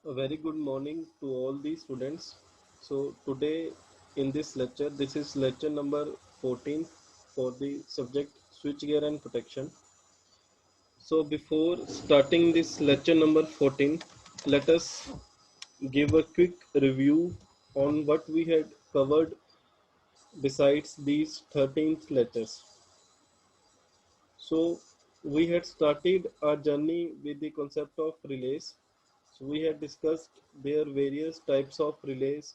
A very good morning to all the students. So today in this lecture, this is lecture number 14 for the subject switchgear and protection. So before starting this lecture number 14, let us give a quick review on what we had covered besides these 13th lectures. So we had started our journey with the concept of relays. So we had discussed their various types of relays,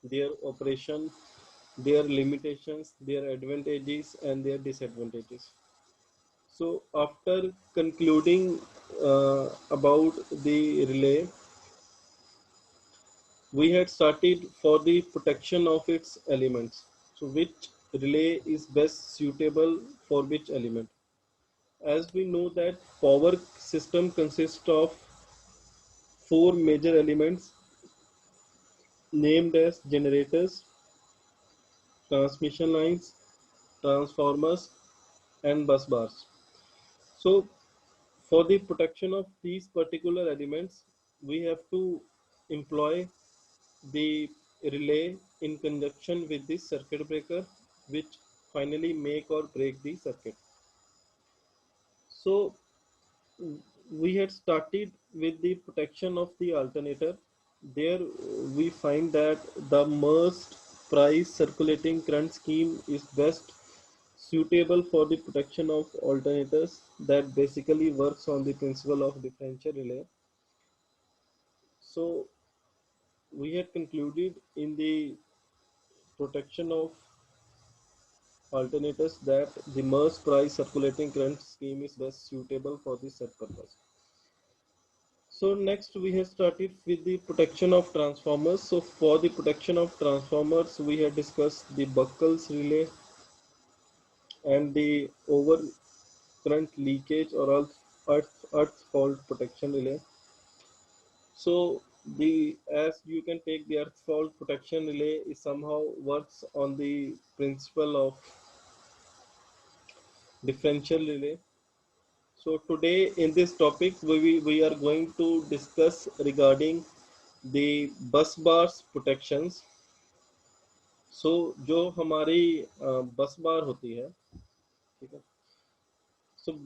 their operation, their limitations, their advantages, and their disadvantages. So, after concluding about the relay, we had started for the protection of its elements. So, which relay is best suitable for which element? As we know that power system consists of four major elements named as generators, transmission lines, transformers, and bus bars. So, for the protection of these particular elements, we have to employ the relay in conjunction with the circuit breaker, which finally make or break the circuit. So, we had started with the protection of the alternator. There we find that the most price circulating current scheme is best suitable for the protection of alternators that basically works on the principle of differential relay. So we had concluded in the protection of alternators that the most price circulating current scheme is best suitable for this set purpose. So next we have started with the protection of transformers. So for the protection of transformers, we had discussed the Buckles relay and the over current leakage or earth fault protection relay. So the as you can take the earth fault protection relay is somehow works on the principle of differential relay. So today in this topic we are going to discuss regarding the bus bars protections. So जो हमारी बस बार होती है, ठीक है. So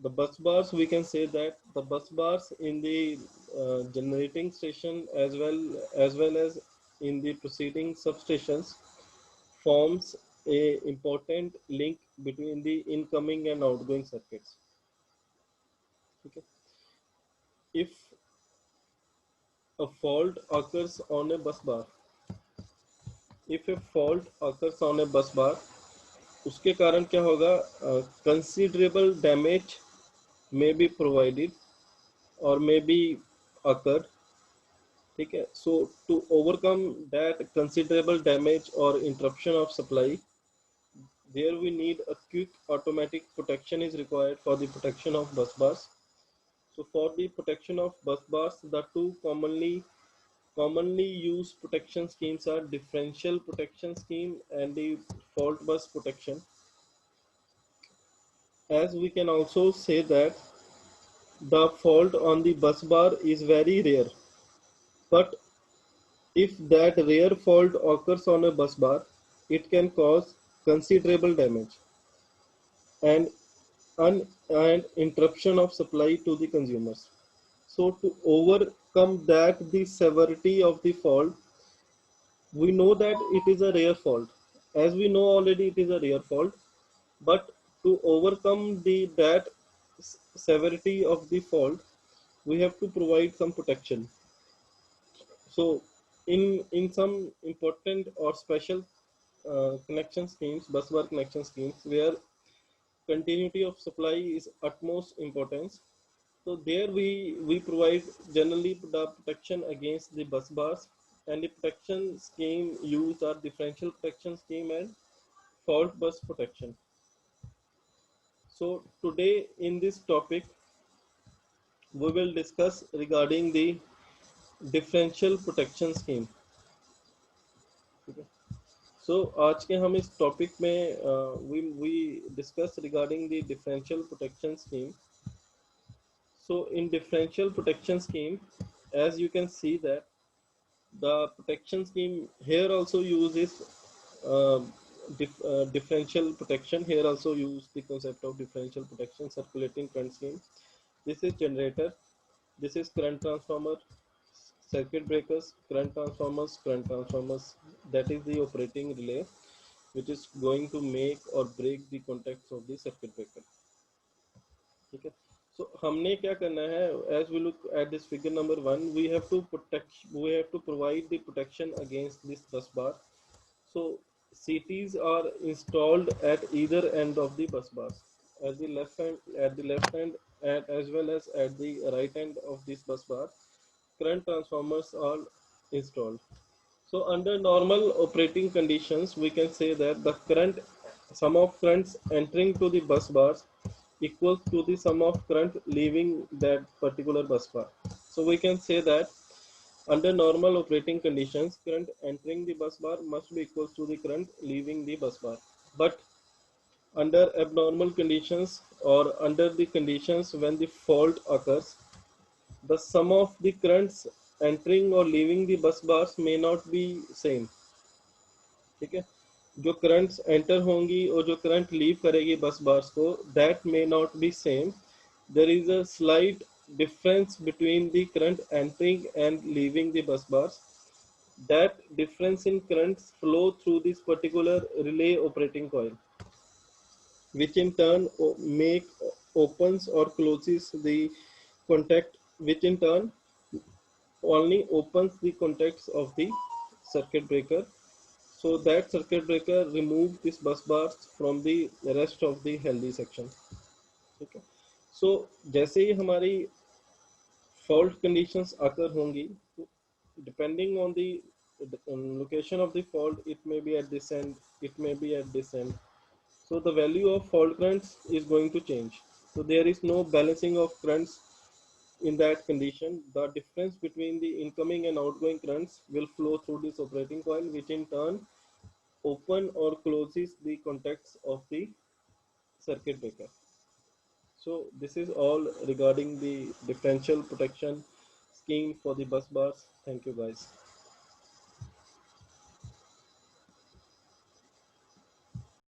the bus bars, we can say that the bus bars in the generating station as well as in the preceding substations forms a important link between the incoming and outgoing circuits. Okay. If a fault occurs on a bus bar, if a fault occurs on a bus bar, उसके कारण क्या होगा? Considerable damage may be provided or may be occur. ठीक है. So to overcome that considerable damage or interruption of supply, there we need a quick automatic protection is required for the protection of bus bars. So for the protection of bus bars, the two commonly used protection schemes are differential protection scheme and the fault bus protection. As we can also say that the fault on the bus bar is very rare, but if that rare fault occurs on a bus bar, it can cause considerable damage and and interruption of supply to the consumers. So to overcome that the severity of the fault, we know that it is a rare fault. As we know already, it is a rare fault. But to overcome the that severity of the fault, we have to provide some protection. So in some important or special connection schemes, busbar connection schemes, where continuity of supply is utmost importance. So there we provide generally the protection against the bus bars, and the protection scheme used are differential protection scheme and fault bus protection. So today in this topic we will discuss regarding the differential protection scheme. So आज के हम इस topic में we discuss regarding the differential protection scheme. So in differential protection scheme, as you can see that the protection scheme here also uses uh, differential protection. Here also use the concept of differential protection, circulating current scheme. This is generator, this is current transformer, circuit breakers, current transformers, current transformers. That is the operating relay which is going to make or break the contacts of the circuit breaker. ठीक है. So हमने क्या करना है, as we look at this figure number 1, we have to provide the protection against this bus bar. So CTs are installed at either end of the bus bars, at the left hand, and as well as at the right end of this bus bar. Current transformers are installed. So under normal operating conditions, we can say that the current sum of currents entering to the bus bars equals to the sum of current leaving that particular bus bar. So we can say that under normal operating conditions, current entering the bus bar must be equal to the current leaving the bus bar. But under abnormal conditions, or under the conditions when the fault occurs, the sum of the currents entering or leaving the bus bars may not be same. ठीक है. जो currents enter होंगी और जो current leave करेगी bus bars को, that may not be same. There is a slight difference between the current entering and leaving the bus bars. That difference in currents flow through this particular relay operating coil, which in turn make opens or closes the contact, which in turn only opens the contacts of the circuit breaker, so that circuit breaker remove this bus bars from the rest of the healthy section. ठीक है. So जैसे ही हमारी fault conditions occur होंगी, depending on the location of the fault, it may be at this end, it may be at this end. So the value of fault currents is going to change. So there is no balancing of currents in that condition. The difference between the incoming and outgoing currents will flow through this operating coil, which in turn open or closes the contacts of the circuit breaker. So this is all regarding the differential protection scheme for the bus bars. Thank you guys.